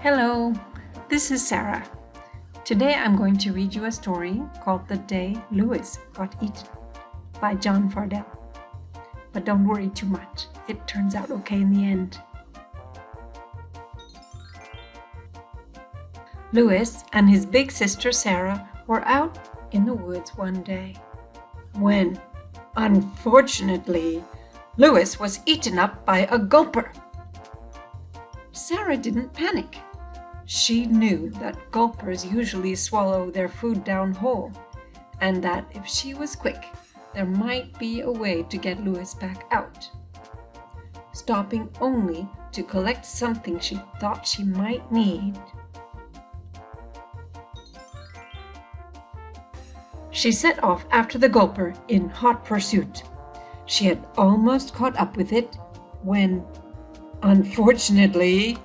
Hello, this is Sarah. Today I'm going to read you a story called The Day Louis Got Eaten by John Fardell. But don't worry too much, it turns out okay in the end. Louis and his big sister Sarah were out in the woods one day when, unfortunately, Louis was eaten up by a gulper. Sarah didn't panic. She knew that gulpers usually swallow their food down whole, and that if she was quick, there might be a way to get Louis back out. Stopping only to collect something she thought she might need, she set off after the gulper in hot pursuit. She had almost caught up with it when, unfortunately,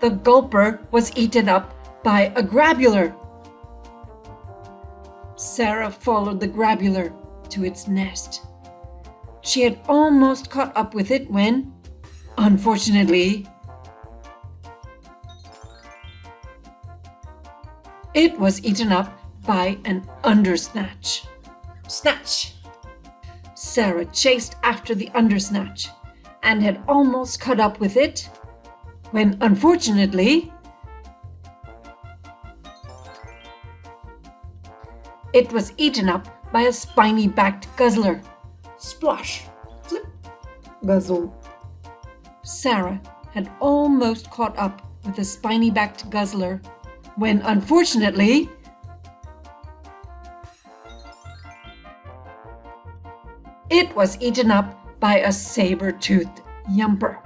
the gulper was eaten up by a grabular. Sarah followed the grabular to its nest. She had almost caught up with it when, unfortunately, it was eaten up by an undersnatch. Snatch! Sarah chased after the undersnatch and had almost caught up with it when, unfortunately, it was eaten up by a spiny-backed guzzler. Splosh! Flip! Guzzle! Sarah had almost caught up with the spiny-backed guzzler when, unfortunately, it was eaten up by a saber-toothed yumper.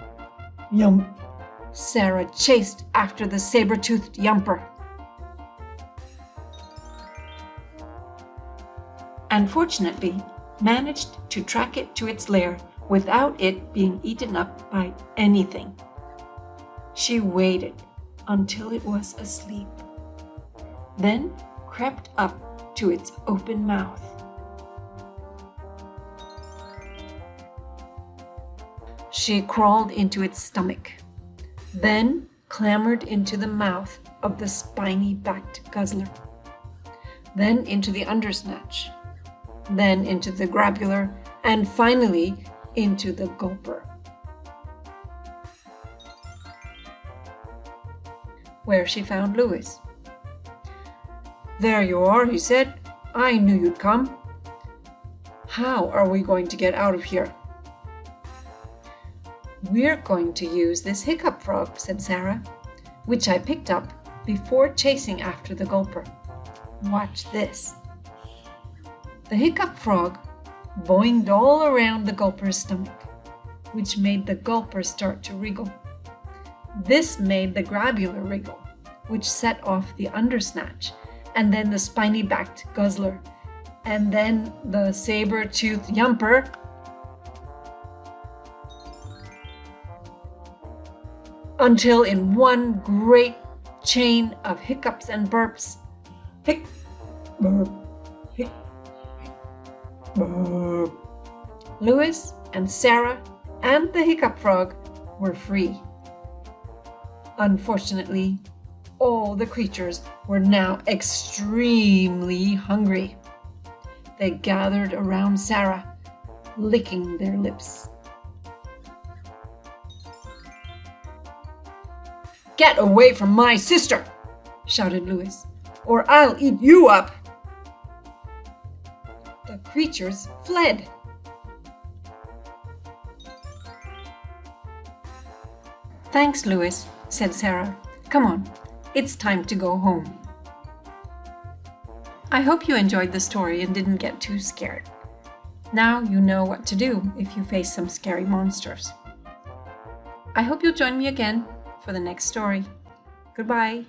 Yump! Sarah chased after the saber-toothed yumper and fortunately managed to track it to its lair without it being eaten up by anything. She waited until it was asleep, then crept up to its open mouth. She crawled into its stomach, then clambered into the mouth of the spiny-backed guzzler, then into the undersnatch, then into the grabular, and finally into the gulper, where she found Louis. "There you are," he said. "I knew you'd come. How are we going to get out of here?" "We're going to use this hiccup frog," said Sarah, "which I picked up before chasing after the gulper. Watch this." The hiccup frog boinged all around the gulper's stomach, which made the gulper start to wriggle. This made the grabular wriggle, which set off the undersnatch, and then the spiny-backed guzzler, and then the saber-toothed yumper, until in one great chain of hiccups and burps, hic, burp, hic, burp, Louis and Sarah and the hiccup frog were free. Unfortunately, all the creatures were now extremely hungry. They gathered around Sarah, licking their lips. "Get away from my sister!" shouted Louis, "or I'll eat you up!" The creatures fled. "Thanks, Louis," said Sarah. "Come on, it's time to go home." I hope you enjoyed the story and didn't get too scared. Now you know what to do if you face some scary monsters. I hope you'll join me again for the next story. Goodbye.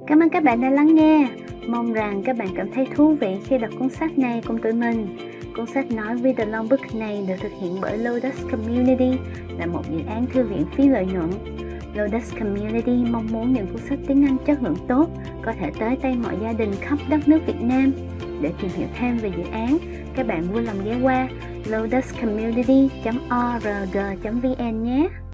Cảm ơn các bạn đã lắng nghe. Mong rằng các bạn cảm thấy thú vị khi đọc cuốn sách này cùng tụi mình. Cuốn sách nói With the Long Book này được thực hiện bởi Lotus Community, là một dự án thư viện phi lợi nhuận. Lotus Community mong muốn những cuốn sách tiếng Anh chất lượng tốt có thể tới tay mọi gia đình khắp đất nước Việt Nam. Để tìm hiểu thêm về dự án, các bạn vui lòng ghé qua lotuscommunity.org.vn nhé.